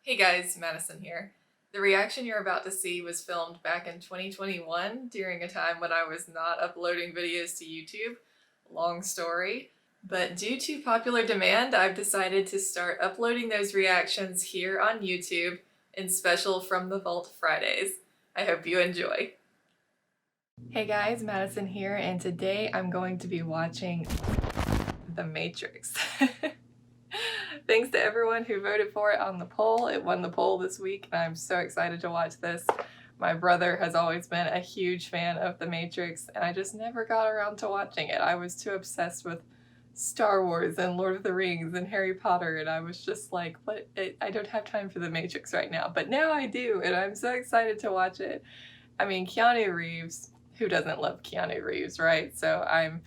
Hey guys, Madison here. The reaction you're about to see was filmed back in 2021 during a time when I was not uploading videos to YouTube. Long story. But due to popular demand, I've decided to start uploading those reactions here on YouTube in special From the Vault Fridays. I hope you enjoy. Hey guys, Madison here, and today I'm going to be watching The Matrix. Thanks to everyone who voted for it on the poll. It won the poll this week, and I'm so excited to watch this. My brother has always been a huge fan of The Matrix, and I just never got around to watching it. I was too obsessed with Star Wars and Lord of the Rings and Harry Potter, and I was just like, I don't have time for The Matrix right now. But now I do, and I'm so excited to watch it. I mean, Keanu Reeves, who doesn't love Keanu Reeves, right? So I'm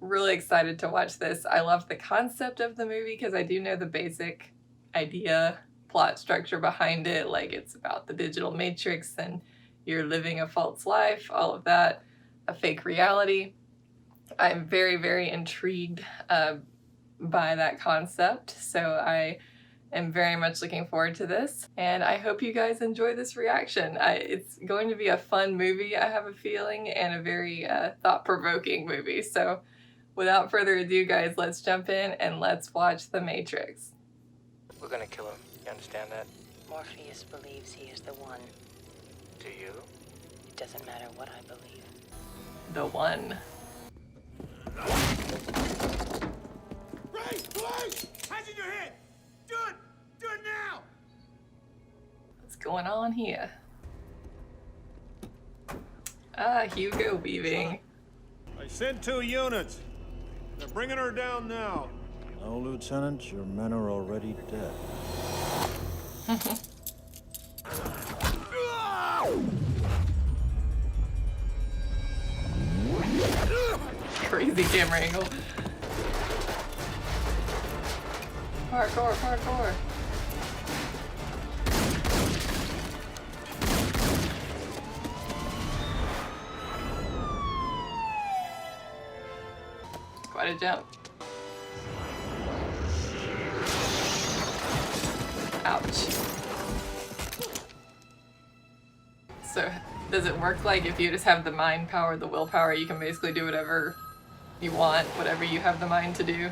really excited to watch this. I love the concept of the movie because I do know the basic idea, plot structure behind it. Like, it's about the digital matrix and you're living a false life, all of that, a fake reality. I'm very, very intrigued by that concept. So I am very much looking forward to this, and I hope you guys enjoy this reaction. It's going to be a fun movie, I have a feeling, and a very thought-provoking movie. So without further ado, guys, let's jump in and let's watch The Matrix. We're gonna kill him. You understand that? Morpheus believes he is the one. Do you? It doesn't matter what I believe. The One. Raise! Police! Hands in your head! Do it! Do it now! What's going on here? Hugo Weaving. I sent 2 units. They're bringing her down now. No, Lieutenant, your men are already dead. Crazy camera angle. Parkour, parkour. Quite a jump. Ouch. So, does it work like if you just have the mind power, the willpower, you can basically do whatever you want, whatever you have the mind to do?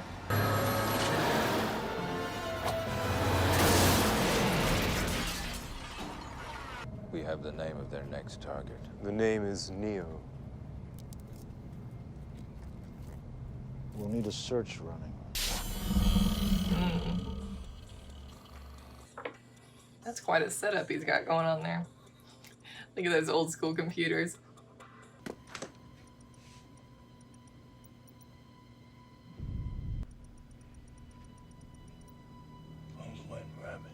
We have the name of their next target. The name is Neo. We'll need a search running. That's quite a setup he's got going on there. Look at those old school computers. White rabbit.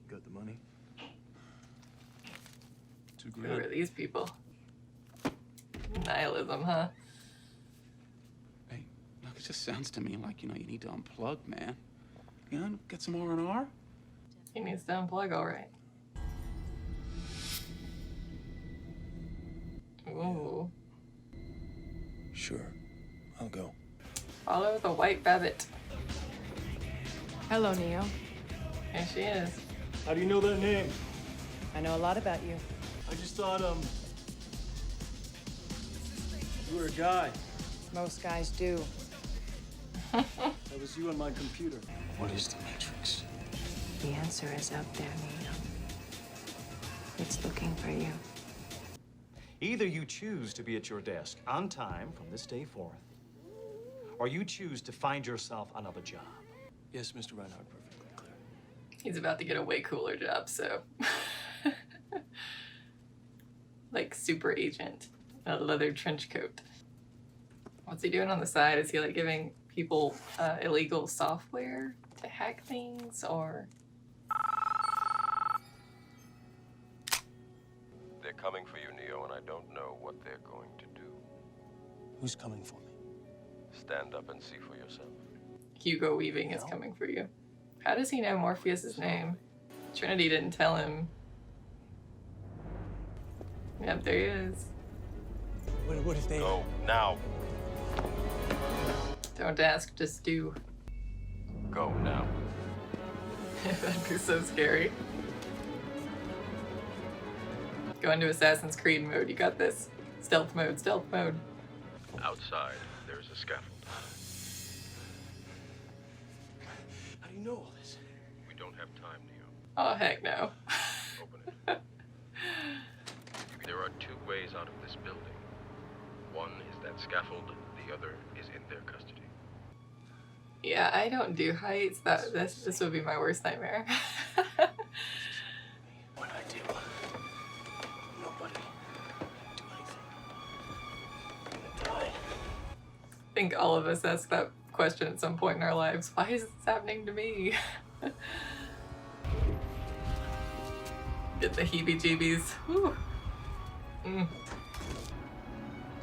Got the money? Who are these people? Nihilism, huh? Hey, look, it just sounds to me like, you need to unplug, man. Get some R&R. He needs to unplug, all right. Ooh. Sure, I'll go. Follow the white rabbit. Hello, Neo. Here she is. How do you know that name? I know a lot about you. I just thought, you were a guy. Most guys do. That was you on my computer. What is the Matrix? The answer is out there, Neo. It's looking for you. Either you choose to be at your desk on time from this day forth, or you choose to find yourself another job. Yes, Mr. Reinhardt, perfectly clear. He's about to get a way cooler job, so. Like super agent, a leather trench coat. What's he doing on the side? Is he like giving people illegal software to hack things, or? They're coming for you, Neo, and I don't know what they're going to do. Who's coming for me? Stand up and see for yourself. Hugo Weaving is coming for you. How does he know Morpheus' name? Trinity didn't tell him. Yep, there he is. What if they... Go, now. Don't ask, just do. Go now. That'd be so scary. Go into Assassin's Creed mode. You got this. Stealth mode, stealth mode. Outside, there's a scaffold. How do you know all this? We don't have time, Neo. Oh, heck no. Open it. There are two ways out of this building. One is that scaffold, the other is in their custody. Yeah, I don't do heights. This would be my worst nightmare. What I do? Nobody do anything. I'm gonna die. I think all of us ask that question at some point in our lives. Why is this happening to me? Get the heebie-jeebies. Whew.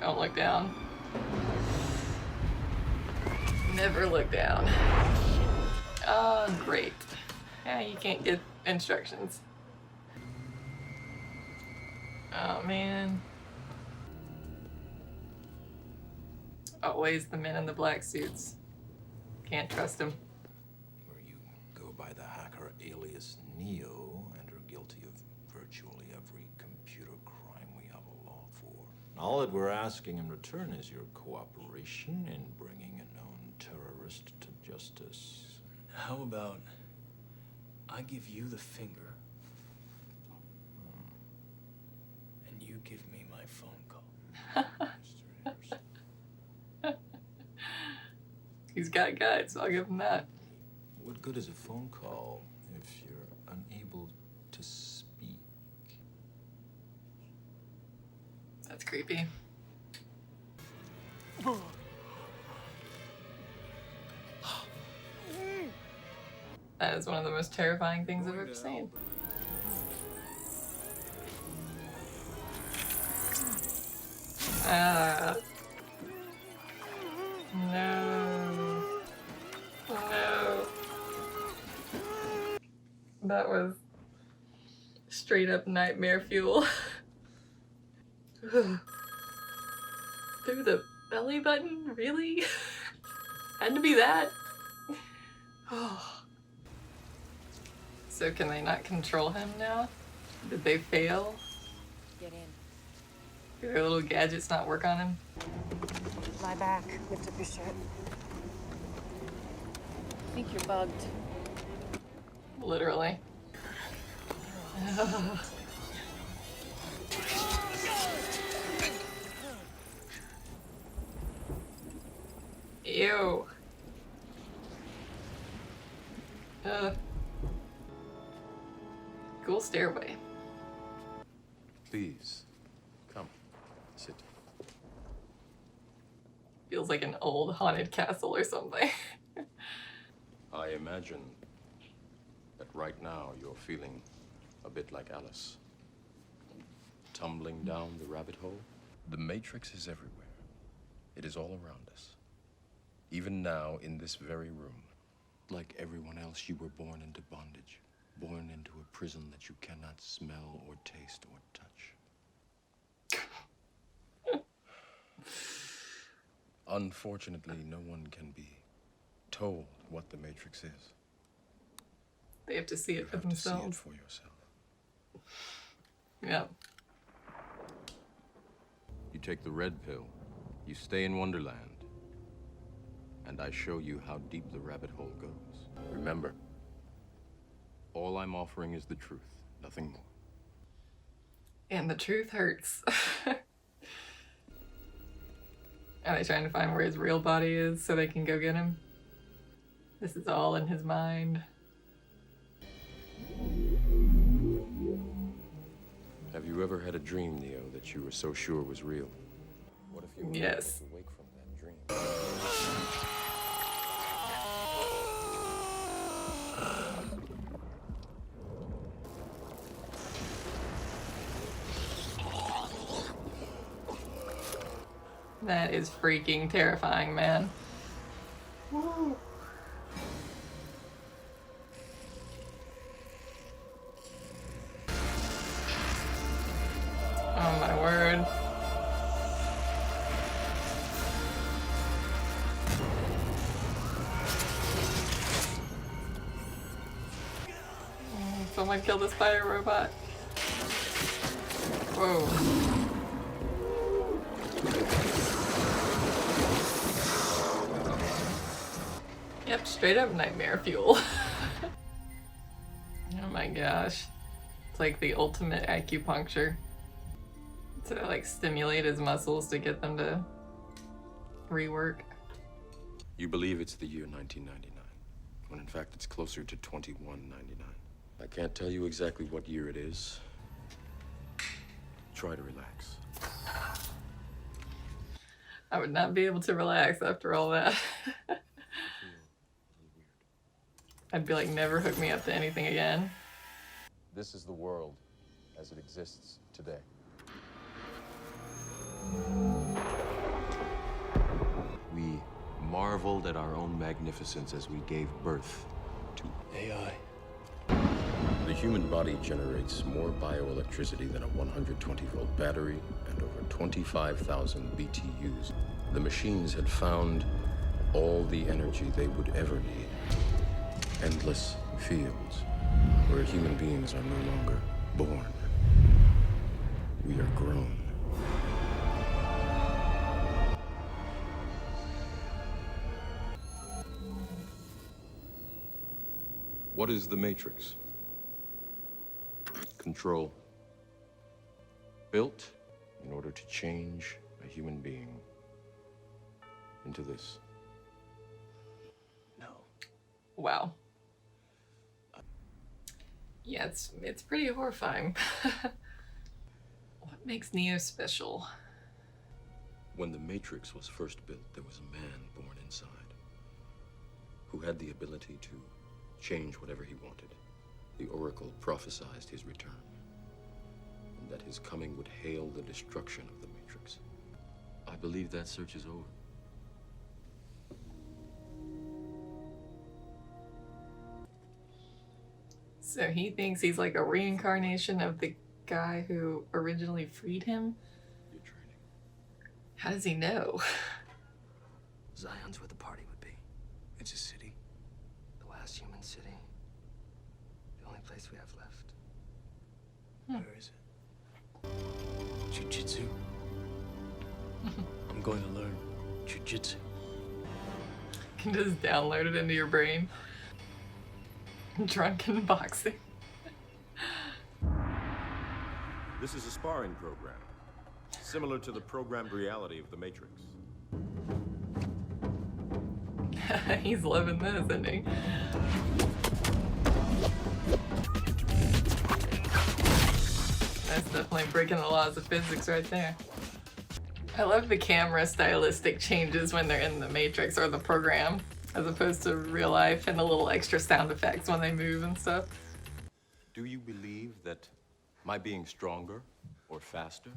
Don't look down. Never look down. Oh, great. Yeah, you can't get instructions. Oh, man. Always the men in the black suits. Can't trust them. Where you go by the hacker alias Neo and are guilty of virtually every computer crime we have a law for. All that we're asking in return is your cooperation in bringing a known terrorist to justice. How about I give you the finger, and you give me my phone call? Mr. Anderson. He's got guts, I'll give him that. What good is a phone call if you're unable to speak? That's creepy. That is one of the most terrifying things I've ever seen. Ah. No. No. That was straight up nightmare fuel. Through the belly button? Really? Had to be that? Oh. So can they not control him now? Did they fail? Get in. Do their little gadgets not work on him? Lie back. Lift up your shirt. I think you're bugged. Literally. Ew. Cool stairway. Please, come, sit. Feels like an old haunted castle or something. I imagine that right now you're feeling a bit like Alice. Tumbling down the rabbit hole. The Matrix is everywhere. It is all around us. Even now, in this very room. Like everyone else, you were born into bondage. Born into a prison that you cannot smell or taste or touch. Unfortunately, no one can be told what the Matrix is. They have to see it for You have to see it themselves. for yourself. Yeah. You take the red pill, you stay in Wonderland, and I show you how deep the rabbit hole goes. Remember, all I'm offering is the truth, nothing more. And the truth hurts. Are they trying to find where his real body is so they can go get him? This is all in his mind. Have you ever had a dream, Neo, that you were so sure was real? What if you were able Yes. to wake from that dream? That is freaking terrifying, man. Oh my word. Someone killed this fire robot. Whoa. Yep, straight up nightmare fuel. Oh my gosh. It's like the ultimate acupuncture. To like stimulate his muscles to get them to rework. You believe it's the year 1999, when in fact it's closer to 2199. I can't tell you exactly what year it is. Try to relax. I would not be able to relax after all that. I'd be like, never hook me up to anything again. This is the world as it exists today. We marveled at our own magnificence as we gave birth to AI. The human body generates more bioelectricity than a 120-volt battery and over 25,000 BTUs. The machines had found all the energy they would ever need. Endless fields where human beings are no longer born. We are grown. What is the Matrix? Control. Built in order to change a human being into this. No. Wow. Yeah, it's pretty horrifying. What makes Neo special? When the Matrix was first built, there was a man born inside who had the ability to change whatever he wanted. The Oracle prophesied his return, and that his coming would hail the destruction of the Matrix. I believe that search is over. So he thinks he's like a reincarnation of the guy who originally freed him? You're training. How does he know? Zion's where the party would be. It's a city. The last human city. The only place we have left. Where is it? Jiu-jitsu. I'm going to learn jiu-jitsu. You can just download it into your brain. Drunken boxing. This is a sparring program, similar to the programmed reality of the Matrix. He's loving this, isn't he? That's definitely breaking the laws of physics right there. I love the camera stylistic changes when they're in the Matrix or the program, as opposed to real life, and the little extra sound effects when they move and stuff. Do you believe that my being stronger or faster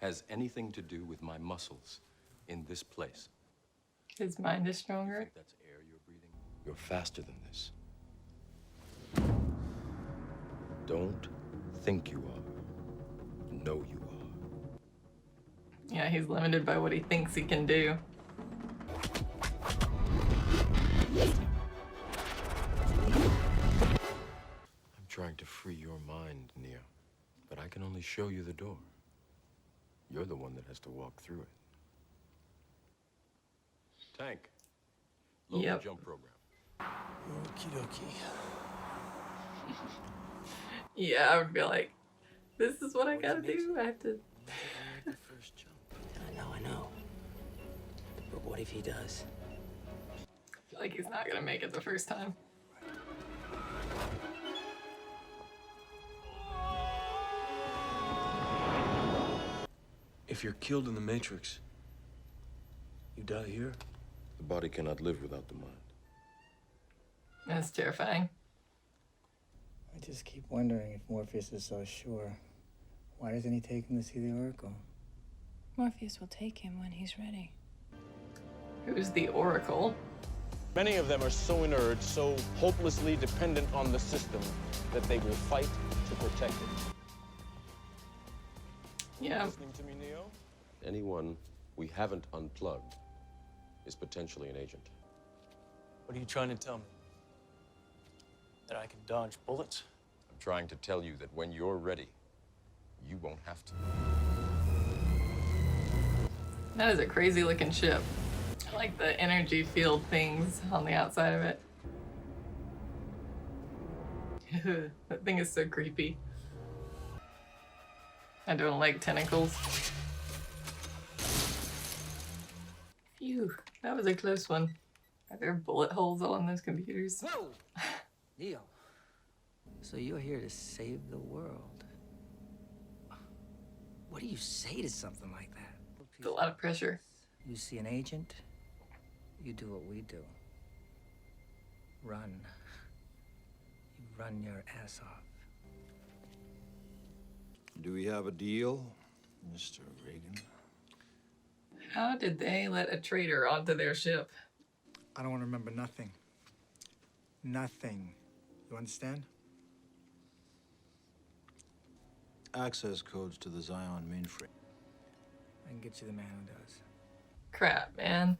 has anything to do with my muscles in this place? His mind is You stronger. think that's air you're breathing? You're faster than this. Don't think you are. Know you are. Yeah, he's limited by what he thinks he can do. I'm trying to free your mind, Neo. But I can only show you the door. You're the one that has to walk through it. Tank. Load Yep. the jump program. Okie dokie. Yeah, I would be like, this is what I gotta do. I have to. The first jump. I know. But what if he does? I feel like he's not gonna make it the first time. If you're killed in the Matrix, you die here? The body cannot live without the mind. That's terrifying. I just keep wondering if Morpheus is so sure. Why doesn't he take him to see the Oracle? Morpheus will take him when he's ready. Who's the Oracle? Many of them are so inert, so hopelessly dependent on the system, that they will fight to protect it. Yeah. Listening to me, Neo? Anyone we haven't unplugged is potentially an agent. What are you trying to tell me? That I can dodge bullets? I'm trying to tell you that when you're ready, you won't have to. That is a crazy looking ship. I like the energy field things on the outside of it. That thing is so creepy. I don't like tentacles. Phew, that was a close one. Are there bullet holes all in those computers? Whoa! Neo, so you're here to save the world. What do you say to something like that? It's a lot of pressure. You see an agent, you do what we do. Run. You run your ass off. Do we have a deal, Mr. Reagan? How did they let a traitor onto their ship? I don't want to remember nothing. Nothing. You understand? Access codes to the Zion mainframe. I can get you the man who does. Crap, man.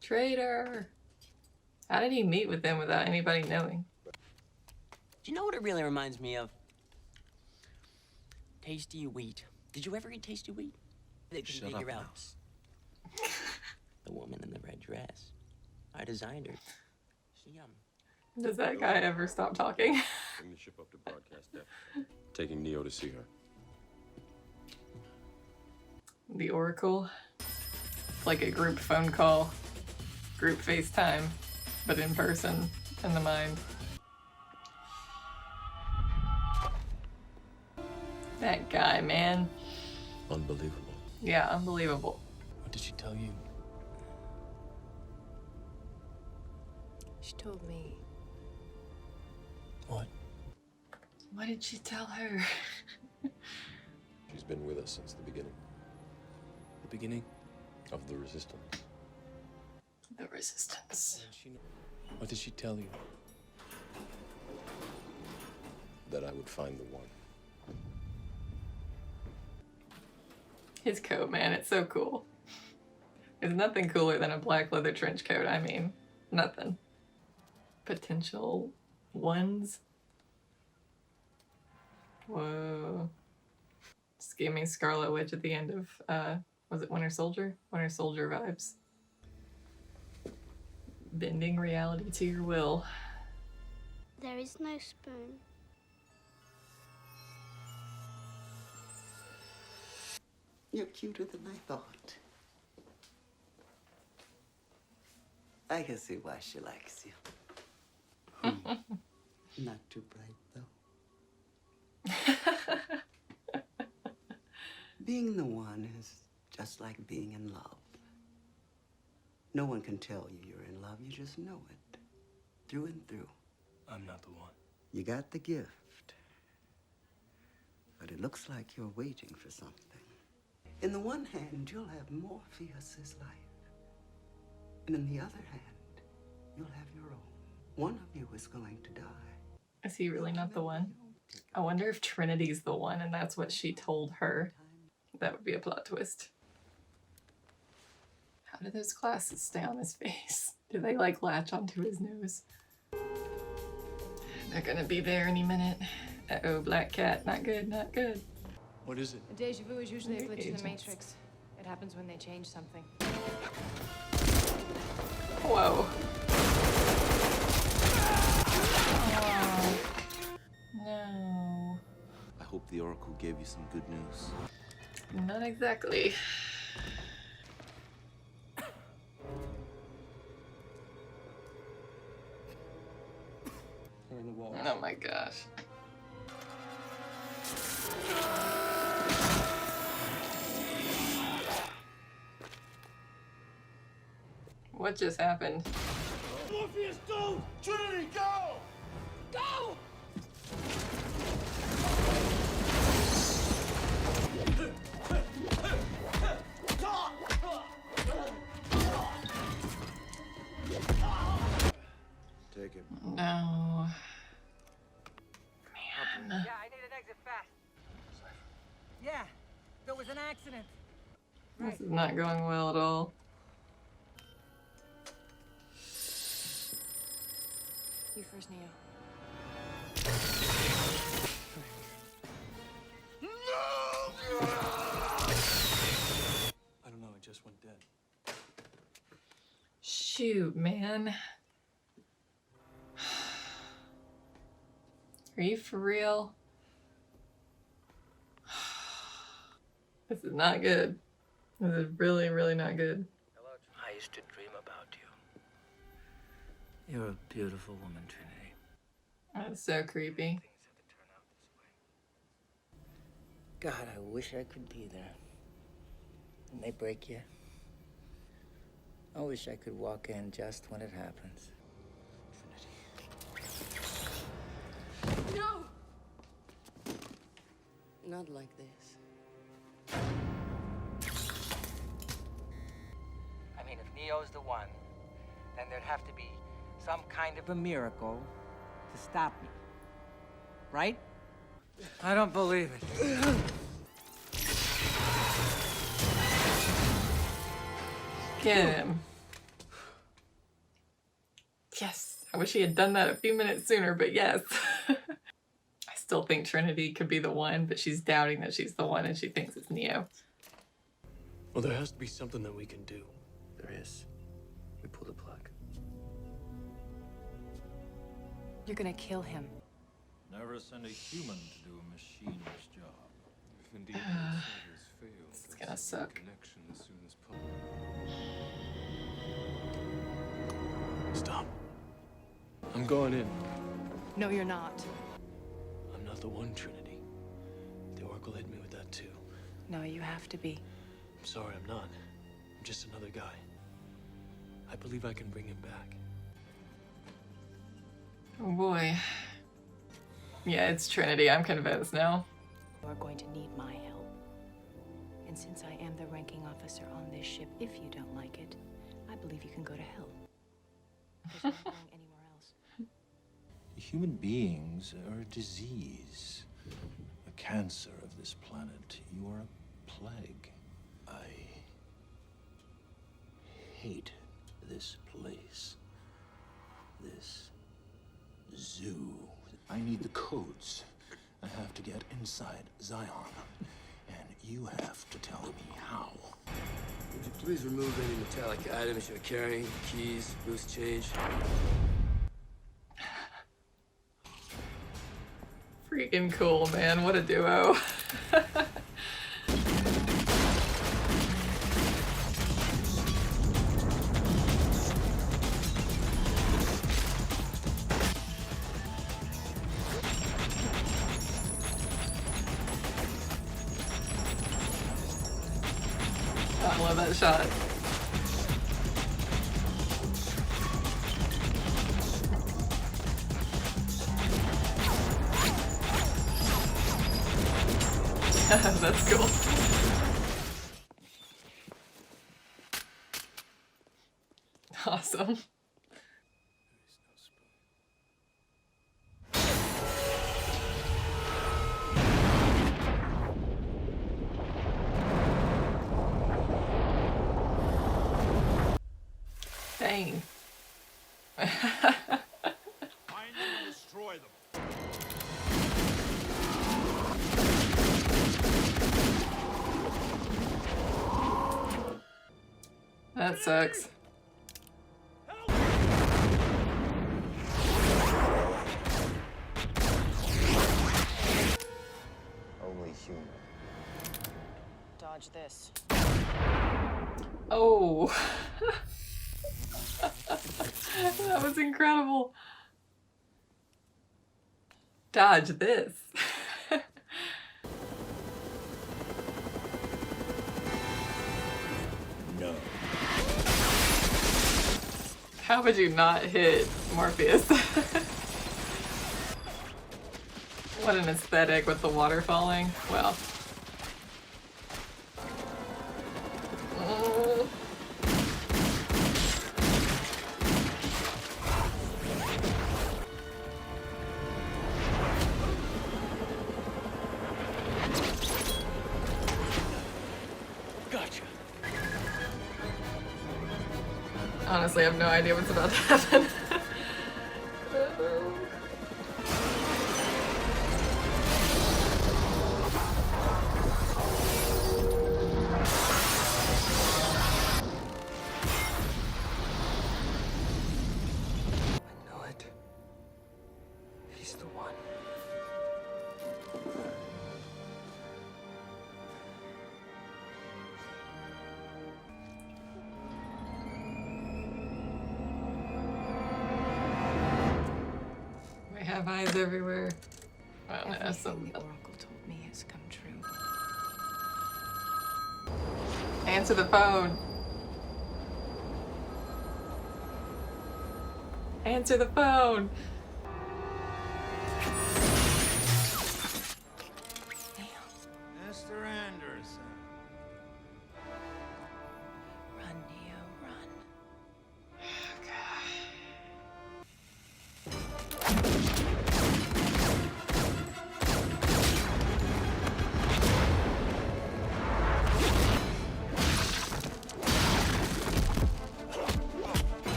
Traitor. How did he meet with them without anybody knowing? Do you know what it really reminds me of? Tasty wheat. Did you ever eat tasty wheat? They couldn't Shut figure up out. now. The woman in the red dress. I designed her. She, Does that guy ever stop talking? Bring the ship up to broadcast depth. Taking Neo to see her. The Oracle. It's like a group phone call. Group FaceTime. But in person. In the mind. That guy, man. Unbelievable. Yeah, unbelievable. What did she tell you? She told me. What? What did she tell her? She's been with us since the beginning. The beginning? Of the Resistance. The Resistance. What did she tell you? That I would find the one. His coat, man, it's so cool. There's nothing cooler than a black leather trench coat, I mean. Nothing. Potential ones. Whoa. Scheming Scarlet Witch at the end of, was it Winter Soldier? Winter Soldier vibes. Bending reality to your will. There is no spoon. You're cuter than I thought. I can see why she likes you. Not too bright, though. Being the one is just like being in love. No one can tell you you're in love. You just know it. Through and through. I'm not the one. You got the gift. But it looks like you're waiting for something. In the one hand, you'll have Morpheus's life. And in the other hand, you'll have your own. One of you is going to die. Is he really not the one? I wonder if Trinity's the one and that's what she told her. That would be a plot twist. How do those glasses stay on his face? Do they like latch onto his nose? They're gonna be there any minute. Uh-oh, Black Cat. Not good, not good. What is it? A deja vu is usually a glitch in the Agents. Matrix. It happens when they change something. Whoa. Oh, no. I hope the Oracle gave you some good news. Not exactly. They're in the wall. Oh my gosh. What just happened? Morpheus, go! Trinity, go! Go! Take it. No. Man. Yeah, I need an exit fast. Yeah, there was an accident. This is not going well at all. You first, Neo. I don't know, it just went dead. Shoot, man. Are you for real? This is not good. This is really, really not good. I used to dream about you. You're a beautiful woman, Trinity. That's so creepy. God, I wish I could be there. When they break you, I wish I could walk in just when it happens. No! Not like this. I mean, if Neo's the one, then there'd have to be some kind of a miracle to stop me. Right? I don't believe it. Get him. Yes. I wish he had done that a few minutes sooner, but yes. I still think Trinity could be the one, but she's doubting that she's the one and she thinks it's Neo. Well, there has to be something that we can do. There is. We pull the plug. You're gonna kill him. Never send a human to do a machine's job. If indeed the outsiders fail, It's gonna suck. connection as soon as possible. Stop. I'm going in. No, you're not. I'm not the one, Trinity. The Oracle hit me with that too. No, you have to be. I'm sorry, I'm not. I'm just another guy. I believe I can bring him back. Oh boy. Yeah, it's Trinity. I'm convinced now. You are going to need my help. And since I am the ranking officer on this ship, if you don't like it, I believe you can go to hell. There's no going anywhere else. Human beings are a disease, a cancer of this planet. You are a plague. I hate this place. This zoo. I need the codes. I have to get inside Zion. And you have to tell me how. Would you please remove any metallic items you're carrying? Keys, loose change? Freaking cool, man. What a duo. I love that shot. That's cool. Awesome. Dang. Destroy them. That sucks. Only human. Dodge this. Oh. That was incredible. Dodge this. No. How would you not hit Morpheus? What an aesthetic with the water falling. Wow. Gotcha. Honestly, I have no idea what's about to happen. eyes everywhere. I don't know, Everything the Oracle told me has come true. Answer the phone. Answer the phone. Mr. Anderson. Run, Neo, run.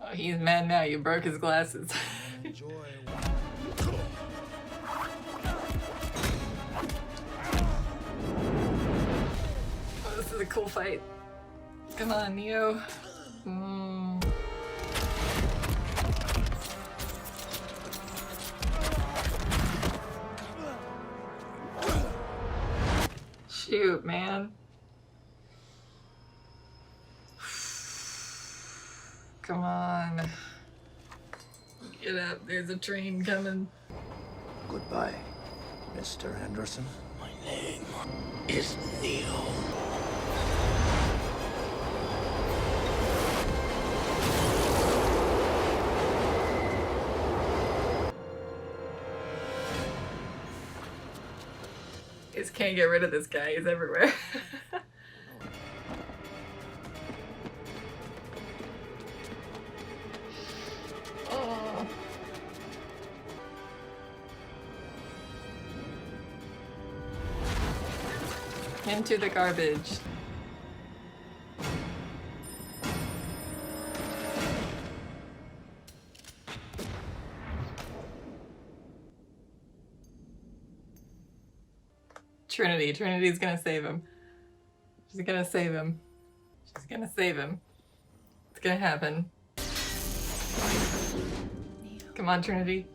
Oh, he's mad now. You broke his glasses. Oh, this is a cool fight. Come on, Neo. Shoot, man. Come on. Get up. There's a train coming. Goodbye, Mr. Anderson. My name is Neo. Just can't get rid of this guy. He's everywhere. Oh. Into the garbage. Trinity. Trinity's gonna save him. She's gonna save him. She's gonna save him. It's gonna happen. Come on, Trinity.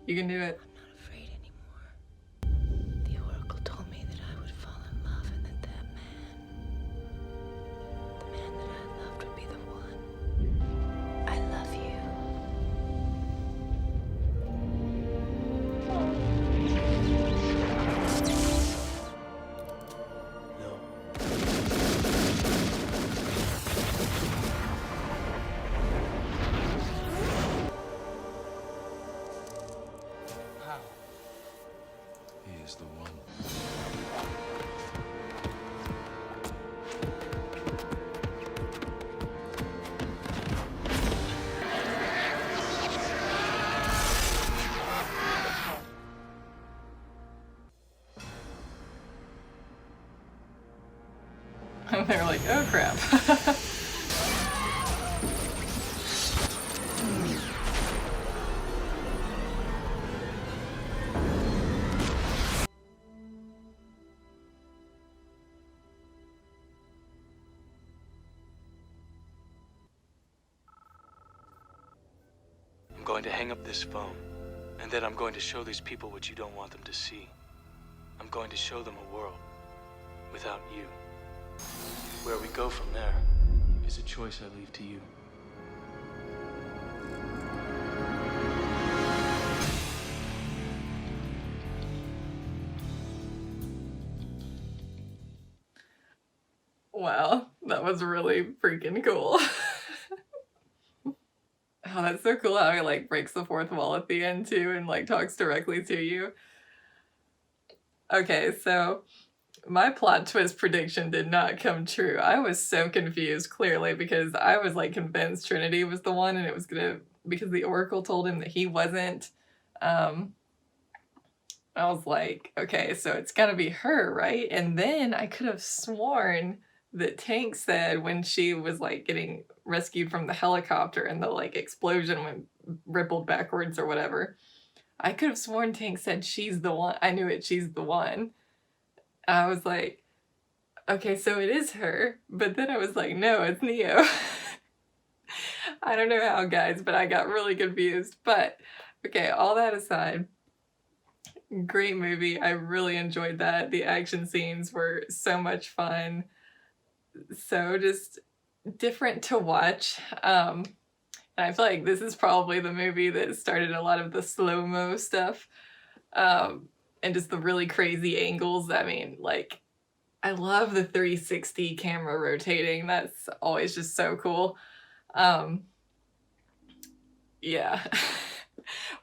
You can do it. I'm not afraid anymore. The Oracle told me that I would fall in love and that the man that I loved would be the one. I love you. He is the one. And they're like, oh crap. I'm going to hang up this phone, and then I'm going to show these people what you don't want them to see. I'm going to show them a world without you. Where we go from there is a choice I leave to you. Wow, that was really freaking cool. Oh, that's so cool how he like breaks the fourth wall at the end too and like talks directly to you. Okay, so my plot twist prediction did not come true. I was so confused, clearly, because I was like convinced Trinity was the one and it was gonna, because the Oracle told him that he wasn't. I was like, okay, so it's gotta be her, right? And then I could have sworn that Tank said when she was like getting rescued from the helicopter and the like explosion went rippled backwards or whatever. I could have sworn Tank said she's the one. I knew it, she's the one. I was like, okay, so it is her. But then I was like, no, it's Neo. I don't know how, guys, but I got really confused. But okay, all that aside, great movie. I really enjoyed that. The action scenes were so much fun. So just different to watch. And I feel like this is probably the movie that started a lot of the slow-mo stuff. And just the really crazy angles. I mean, like, I love the 360 camera rotating. That's always just so cool. Yeah.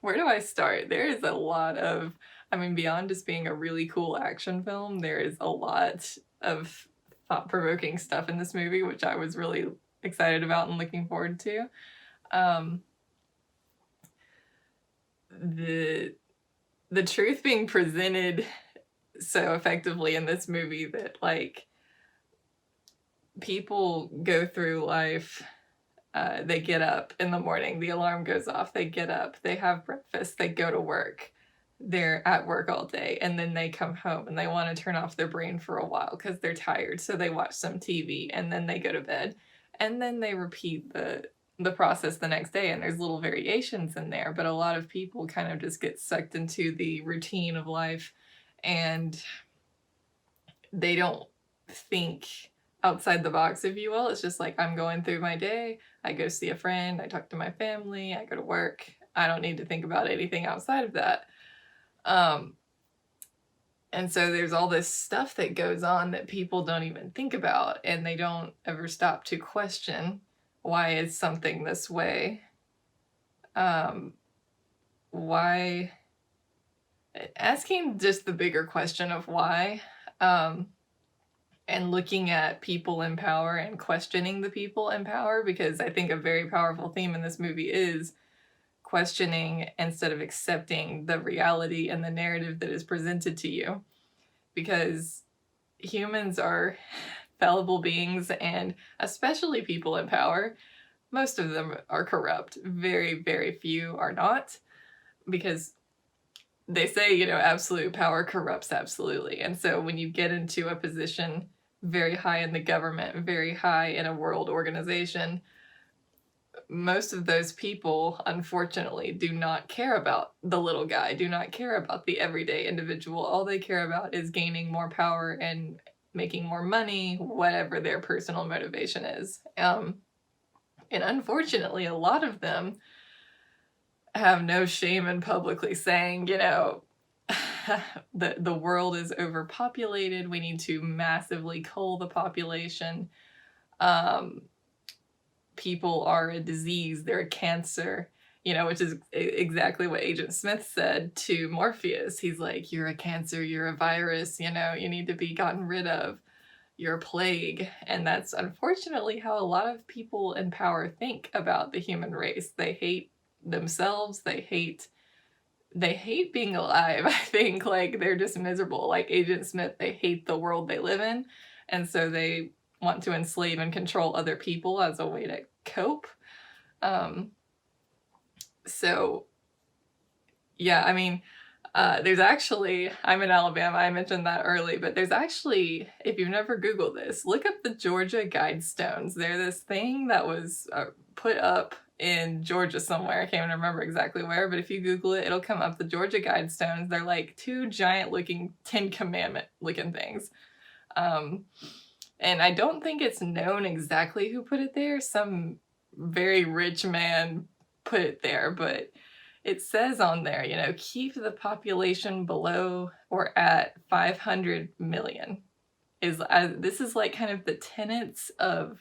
Where do I start? There is a lot of, I mean, beyond just being a really cool action film, there is a lot of thought-provoking stuff in this movie, which I was really excited about and looking forward to. The truth being presented so effectively in this movie that, like, people go through life, they get up in the morning, the alarm goes off, they get up, they have breakfast, they go to work, they're at work all day, and then they come home and they want to turn off their brain for a while because they're tired, so they watch some TV, and then they go to bed, and then they repeat the process the next day, and there's little variations in there, but a lot of people kind of just get sucked into the routine of life, and they don't think outside the box, if you will. It's just like, I'm going through my day, I go see a friend, I talk to my family, I go to work. I don't need to think about anything outside of that. And so there's all this stuff that goes on that people don't even think about, and they don't ever stop to question, why is something this way? Why? Asking just the bigger question of why, and looking at people in power and questioning the people in power, because I think a very powerful theme in this movie is questioning instead of accepting the reality and the narrative that is presented to you. Because humans are fallible beings, and especially people in power, most of them are corrupt. Very, very few are not, because they say, you know, absolute power corrupts absolutely. And so when you get into a position very high in the government, very high in a world organization, most of those people, unfortunately, do not care about the little guy, do not care about the everyday individual. All they care about is gaining more power and making more money, whatever their personal motivation is. And unfortunately, a lot of them have no shame in publicly saying, you know, the world is overpopulated, we need to massively cull the population. People are a disease, they're a cancer, you know, which is exactly what Agent Smith said to Morpheus. He's like, you're a cancer, you're a virus, you know, you need to be gotten rid of, you're a plague. And that's unfortunately how a lot of people in power think about the human race. They hate themselves, they hate being alive. I think, like, they're just miserable. Like Agent Smith, they hate the world they live in, and so they want to enslave and control other people as a way to cope. So yeah, I mean, there's actually, I'm in Alabama, I mentioned that early, but there's actually, if you've never Googled this, look up the Georgia Guidestones. They're this thing that was put up in Georgia somewhere. I can't even remember exactly where, but if you Google it, it'll come up. The Georgia Guidestones. They're like two giant looking Ten Commandment looking things. And I don't think it's known exactly who put it there. Some very rich man put it there, but it says on there, you know, keep the population below or at 500 million. This is like kind of the tenets of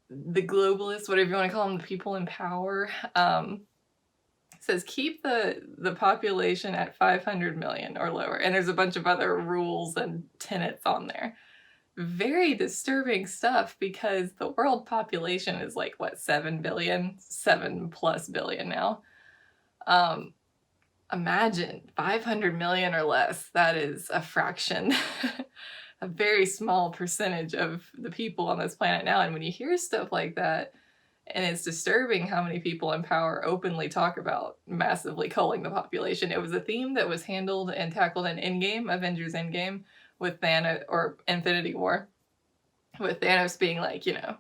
the globalists, whatever you want to call them, the people in power. Says keep the population at 500 million or lower. And there's a bunch of other rules and tenets on there. Very disturbing stuff, because the world population is like, what, 7 billion? 7+ billion now. Imagine 500 million or less. That is a fraction, a very small percentage of the people on this planet now. And when you hear stuff like that, and it's disturbing how many people in power openly talk about massively culling the population. It was a theme that was handled and tackled in Endgame, Avengers Endgame, with Thanos, or Infinity War, with Thanos being like, you know,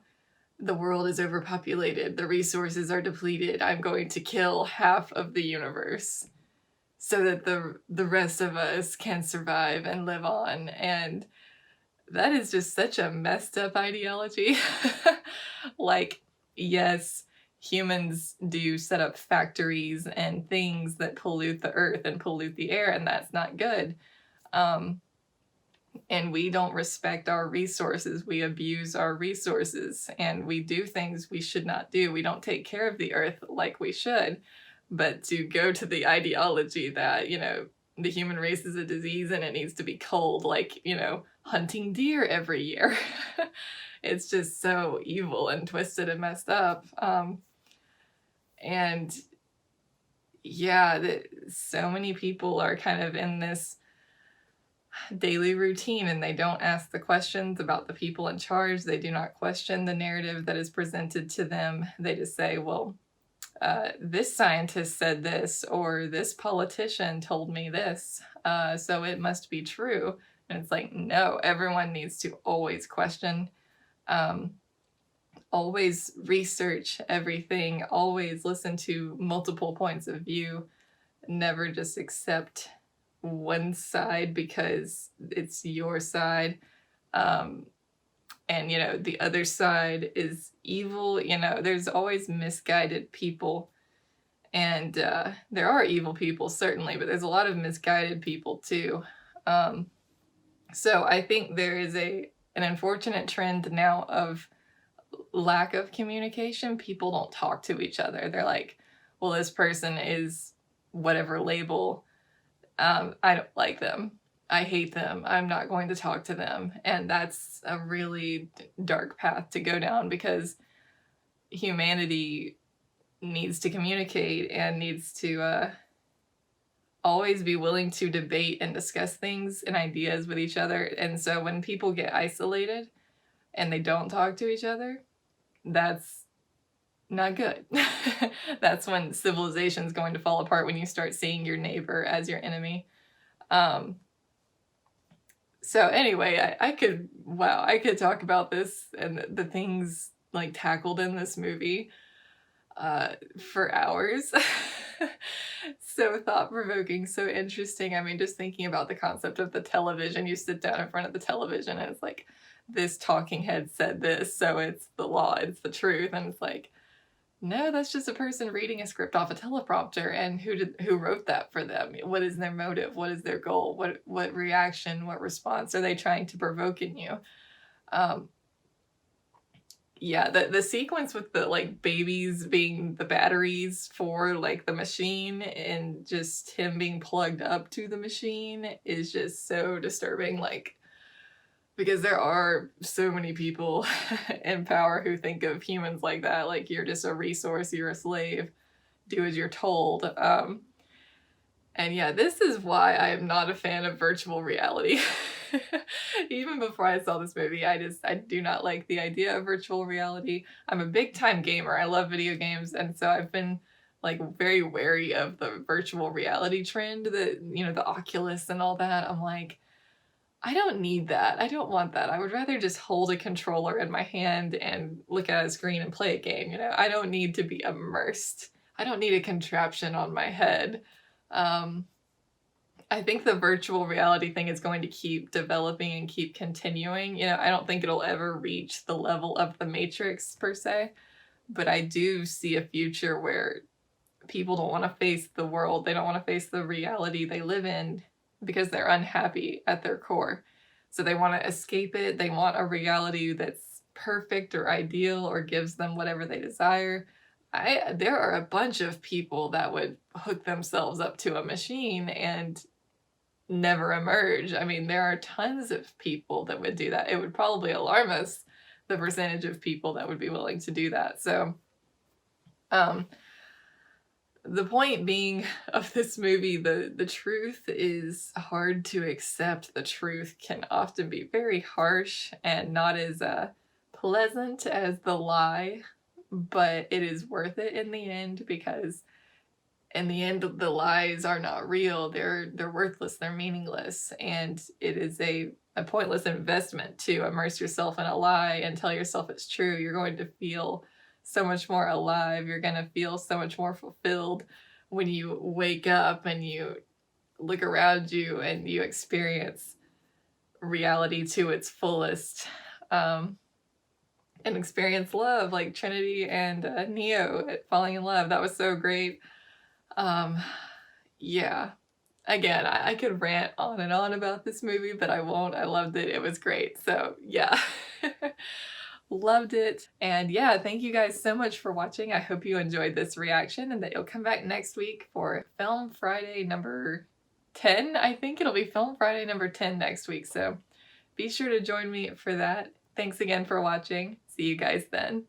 the world is overpopulated, the resources are depleted, I'm going to kill half of the universe so that the rest of us can survive and live on. And that is just such a messed up ideology. Like, yes, humans do set up factories and things that pollute the earth and pollute the air, and that's not good. And we don't respect our resources. We abuse our resources, and we do things we should not do. We don't take care of the earth like we should. But to go to the ideology that, you know, the human race is a disease and it needs to be culled, like, you know, hunting deer every year. It's just so evil and twisted and messed up. And yeah, so many people are kind of in this daily routine, and they don't ask the questions about the people in charge. They do not question the narrative that is presented to them. They just say, well, this scientist said this, or this politician told me this, so it must be true. And it's like, no, everyone needs to always question, always research everything, always listen to multiple points of view, never just accept one side because it's your side. And, you know, the other side is evil. You know, there's always misguided people. And there are evil people, certainly, but there's a lot of misguided people, too. So I think there is an unfortunate trend now of lack of communication. People don't talk to each other. They're like, well, this person is whatever label. I don't like them. I hate them. I'm not going to talk to them. And that's a really dark path to go down, because humanity needs to communicate and needs to always be willing to debate and discuss things and ideas with each other. And so when people get isolated and they don't talk to each other, that's not good. That's when civilization's going to fall apart, when you start seeing your neighbor as your enemy. So anyway, I could talk about this and the things like tackled in this movie for hours. So thought-provoking, so interesting. I mean, just thinking about the concept of the television. You sit down in front of the television and it's like, this talking head said this, so it's the law, it's the truth. And it's like, no, that's just a person reading a script off a teleprompter, and who wrote that for them? What is their motive? What is their goal? What reaction, what response are they trying to provoke in you? Yeah, the sequence with the like babies being the batteries for like the machine, and just him being plugged up to the machine is just so disturbing. Like, because there are so many people in power who think of humans like that, like you're just a resource, you're a slave, do as you're told. And yeah, this is why I am not a fan of virtual reality. Even before I saw this movie, I do not like the idea of virtual reality. I'm a big time gamer. I love video games, and so I've been like very wary of the virtual reality trend, that, you know, the Oculus and all that. I'm like, I don't need that. I don't want that. I would rather just hold a controller in my hand and look at a screen and play a game. You know, I don't need to be immersed. I don't need a contraption on my head. I think the virtual reality thing is going to keep developing and keep continuing. You know, I don't think it'll ever reach the level of the Matrix per se, but I do see a future where people don't want to face the world. They don't want to face the reality they live in, because they're unhappy at their core. So they want to escape it. They want a reality that's perfect or ideal or gives them whatever they desire. There are a bunch of people that would hook themselves up to a machine and never emerge. I mean, there are tons of people that would do that. It would probably alarm us, the percentage of people that would be willing to do that. So, the point being of this movie, the truth is hard to accept. The truth can often be very harsh and not as pleasant as the lie, but it is worth it in the end, because in the end, the lies are not real. They're worthless. They're meaningless. And it is a pointless investment to immerse yourself in a lie and tell yourself it's true. You're going to feel so much more alive. You're going to feel so much more fulfilled when you wake up and you look around you and you experience reality to its fullest. and experience love like Trinity and Neo falling in love. That was so great. Yeah. Again, I could rant on and on about this movie, but I won't. I loved it. It was great. So yeah. Loved it. And yeah, thank you guys so much for watching. I hope you enjoyed this reaction and that you'll come back next week for Film Friday number 10. I think it'll be Film Friday number 10 next week. So be sure to join me for that. Thanks again for watching. See you guys then.